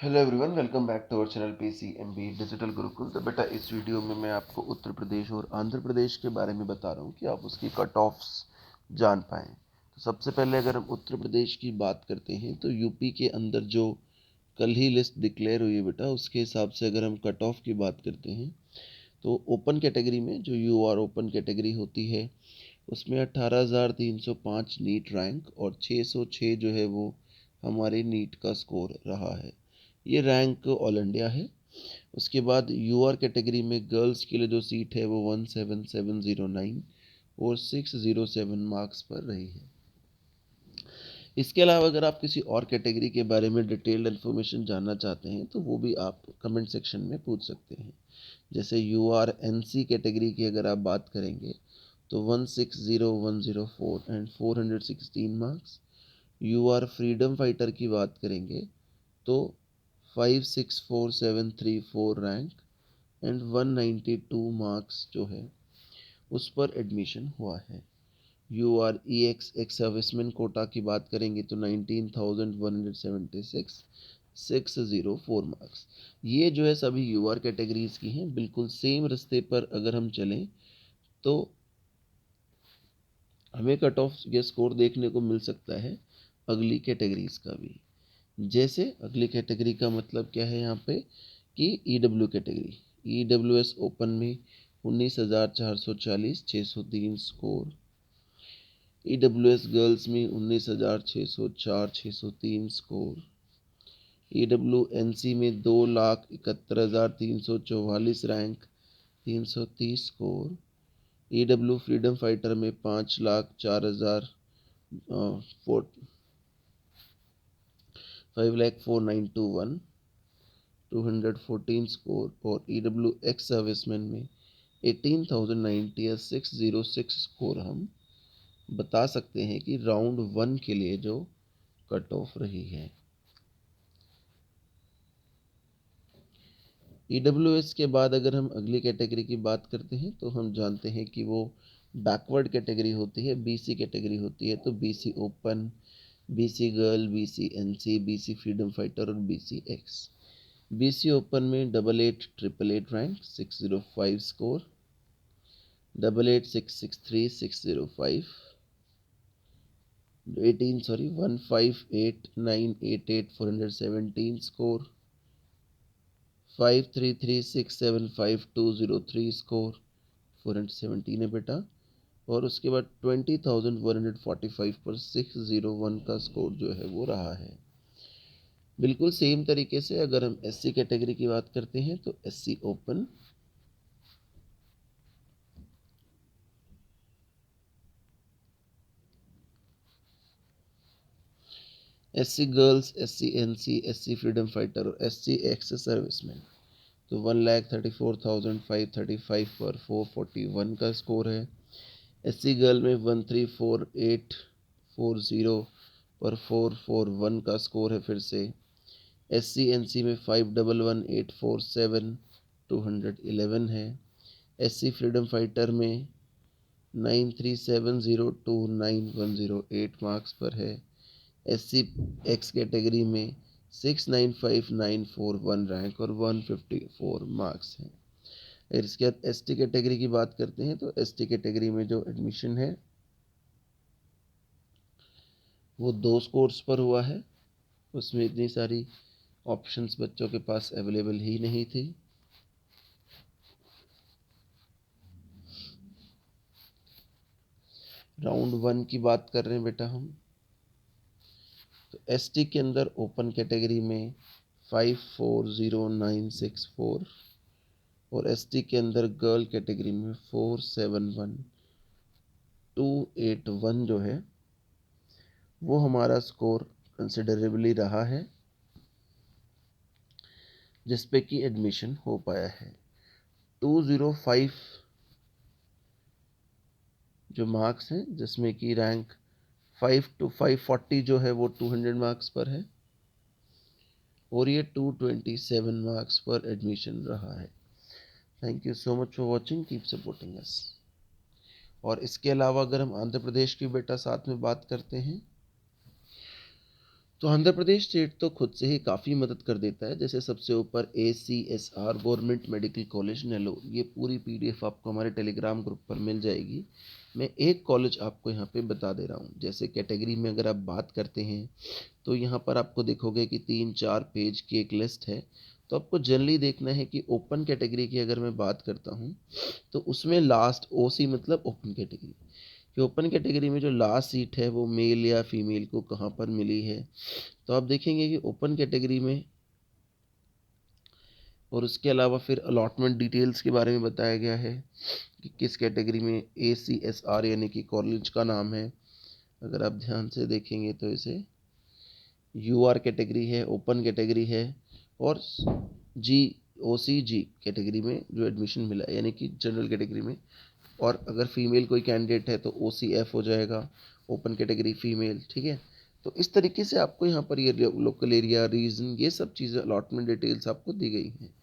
Hello everyone, welcome back to our channel PCMB digital Gurukul. तो बेटा इस वीडियो में मैं आपको उत्तर प्रदेश और आंध्र प्रदेश के बारे में बता रहा हूँ कि आप उसकी कट ऑफ्स जान पाएँ। तो सबसे पहले अगर हम उत्तर प्रदेश की बात करते हैं तो यूपी के अंदर जो कल ही लिस्ट डिक्लेयर हुई है बेटा, उसके हिसाब से अगर हम कट ऑफ की बात करते हैं तो ओपन कैटेगरी में जो UR ओपन कैटेगरी होती है उसमें 18,305 नीट रैंक और 606 जो है वो हमारे नीट का स्कोर रहा है। ये रैंक ऑल इंडिया है। उसके बाद UR कैटेगरी में गर्ल्स के लिए जो सीट है वो 17709 और 607 मार्क्स पर रही है। इसके अलावा अगर आप किसी और कैटेगरी के बारे में डिटेल्ड इन्फॉर्मेशन जानना चाहते हैं तो वो भी आप कमेंट सेक्शन में पूछ सकते हैं। जैसे UR NC कैटेगरी की अगर आप बात करेंगे तो 160,104 and 416 marks. UR freedom fighter की बात करेंगे तो 564,734 रैंक एंड 192 मार्क्स जो है उस पर एडमिशन हुआ है। UR EX ex serviceman quota की बात करेंगे तो 19,176 604 मार्क्स। ये जो है सभी UR कैटेगरीज की हैं। बिल्कुल सेम रास्ते पर अगर हम चलें तो हमें कट ऑफ या स्कोर देखने को मिल सकता है अगली कैटेगरीज का भी। जैसे अगली कैटेगरी का मतलब क्या है यहाँ पे कि EW कैटेगरी, EWS ओपन में 19,440 603 स्कोर। EWS गर्ल्स में 19,604 603 स्कोर। EWNC में 2,71,344 rank 330 score. EW freedom fighter में 5,04,000 5,04,921 214 स्कोर। और EW एक्स सर्विसमैन में 18,090 606 स्कोर हम बता सकते हैं कि राउंड 1 के लिए जो कट ऑफ रही है। EWS के बाद अगर हम अगली कैटेगरी की बात करते हैं तो हम जानते हैं कि वो बैकवर्ड कैटेगरी होती है, BC कैटेगरी होती है। तो BC open, BC girl, BC NC, BC freedom fighter और BC एक्स। BC ओपन में 88,888 रैंक 605 स्कोर, 88,663 605, 158,988 417 स्कोर, 533,675 203 स्कोर 417 है बेटा। और उसके बाद 20,145 पर 601 का स्कोर जो है वो रहा है। बिल्कुल सेम तरीके से अगर हम SC कैटेगरी की बात करते हैं तो SC open, SC girls, SC NC, SC freedom fighter और SC एक्स सर्विसमैन तो 1,34,535 पर 441 का स्कोर है। SC गर्ल में 1,34,840 पर 441 का स्कोर है फिर से। SC NC में 5,11,847 211 है। SC फ्रीडम फाइटर में 9,37,029,108 मार्क्स पर है। SC एक्स कैटेगरी में 6,95,941 रैंक और 154 मार्क्स हैं। अगर इसके बाद ST कैटेगरी की बात करते हैं तो ST कैटेगरी में जो एडमिशन है वो 2 स्कोर्स पर हुआ है। उसमें इतनी सारी ऑप्शंस बच्चों के पास अवेलेबल ही नहीं थी। राउंड 1 की बात कर रहे हैं बेटा हम, तो ST के अंदर ओपन कैटेगरी में 540,964 और ST के अंदर गर्ल कैटेगरी में 471,281 जो है वो हमारा स्कोर कंसिडरेबली रहा है, जिस पे कि एडमिशन हो पाया है। 205 जो मार्क्स हैं जिसमें कि रैंक 5 to 540 जो है वो 200 मार्क्स पर है और ये 227 मार्क्स पर एडमिशन रहा है। Thank you so much for watching, keep supporting us. और इसके अलावा अगर हम आंध्र प्रदेश की बेटा साथ में बात करते हैं तो आंध्र प्रदेश स्टेट तो खुद से ही काफ़ी मदद कर देता है। जैसे सबसे ऊपर ACSR government medical college Nellore, ये पूरी PDF आपको हमारे टेलीग्राम ग्रुप पर मिल जाएगी। मैं एक कॉलेज आपको यहाँ पे बता दे रहा हूँ। जैसे कैटेगरी में अगर आप बात करते हैं तो यहाँ पर आपको देखोगे कि 3-4 पेज की एक लिस्ट है। तो आपको जनरली देखना है कि ओपन कैटेगरी की अगर मैं बात करता हूँ तो उसमें लास्ट OC मतलब ओपन कैटेगरी, कि ओपन कैटेगरी में जो लास्ट सीट है वो मेल या फीमेल को कहाँ पर मिली है। तो आप देखेंगे कि ओपन कैटेगरी में, और उसके अलावा फिर अलॉटमेंट डिटेल्स के बारे में बताया गया है कि किस कैटेगरी में ACSR यानी कि कॉलेज का नाम है। अगर आप ध्यान से देखेंगे तो इसे UR कैटेगरी है, ओपन कैटेगरी है, और OCG कैटेगरी में जो एडमिशन मिला है यानी कि जनरल कैटेगरी में। और अगर फीमेल कोई कैंडिडेट है तो OCF हो जाएगा, ओपन कैटेगरी फीमेल, ठीक है। तो इस तरीके से आपको यहाँ पर ये लोकल एरिया, रीजन, ये सब चीज़ें अलॉटमेंट डिटेल्स आपको दी गई हैं।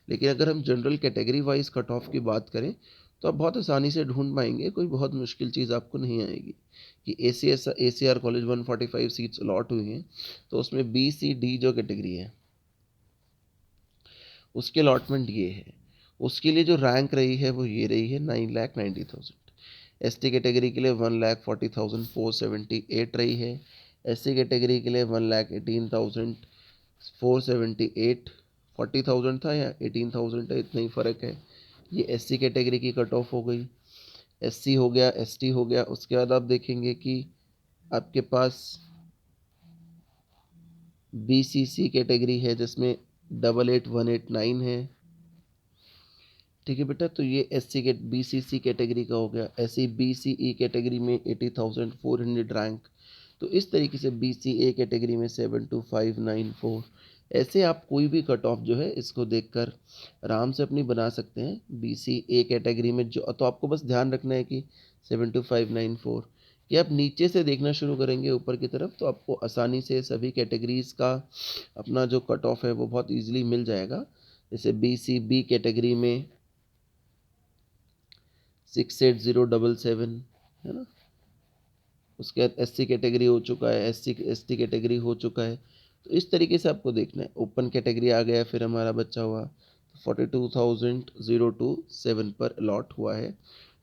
लेकिन अगर हम general category wise cut off की बात करें तो आप बहुत आसानी से ढूंढ पाएंगे, कोई बहुत मुश्किल चीज़ आपको नहीं आएगी कि ACR कॉलेज 145 सीट्स अलॉट हुई हैं, तो उसमें BCD जो कैटेगरी है उसके अलॉटमेंट ये है। उसके लिए जो रैंक रही है वो ये रही है 9,90,000। ST कैटेगरी के लिए 1,40,478 रही है। SC कैटेगरी के लिए 1,18,478, 40,000 था या 18,000 है, इतना ही फ़र्क है। ये SC कैटेगरी की कट ऑफ हो गई। SC हो गया, ST हो गया। उसके बाद आप देखेंगे कि आपके पास BCC कैटेगरी है जिसमें 88,189 है, ठीक है बेटा। तो ये SC के BCC कैटेगरी का हो गया। ऐसे ही BCE कैटेगरी में 80,400 रैंक। तो इस तरीके से BCA कैटेगरी में 72594। ऐसे आप कोई भी कट ऑफ जो है इसको देखकर आराम से अपनी बना सकते हैं। BCA कैटेगरी में जो, तो आपको बस ध्यान रखना है कि 72594, कि आप नीचे से देखना शुरू करेंगे ऊपर की तरफ तो आपको आसानी से सभी कैटेगरीज का अपना जो कट ऑफ है वो बहुत ईजिली मिल जाएगा। जैसे BCB कैटेगरी में 68077 है ना। उसके बाद SC कैटेगरी हो चुका है, ST कैटेगरी हो चुका है। तो इस तरीके से आपको देखना है। ओपन कैटेगरी आ गया, फिर हमारा बच्चा हुआ 42,027 पर अलॉट हुआ है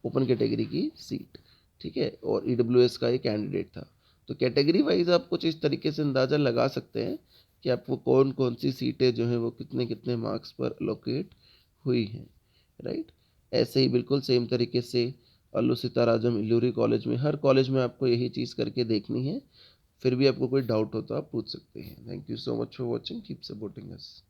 ओपन कैटेगरी की सीट, ठीक है। और EWS का एक कैंडिडेट था। तो कैटेगरी वाइज आप कुछ इस तरीके से अंदाज़ा लगा सकते हैं कि आपको कौन कौन सी सीटें जो हैं वो कितने कितने मार्क्स पर अलोकेट हुई हैं, राइट। ऐसे ही बिल्कुल सेम तरीके से अल्लू सीताराजम इल्लूरी कॉलेज में, हर कॉलेज में आपको यही चीज़ करके देखनी है। फिर भी आपको कोई डाउट हो तो आप पूछ सकते हैं। Thank you so much for watching, keep supporting us.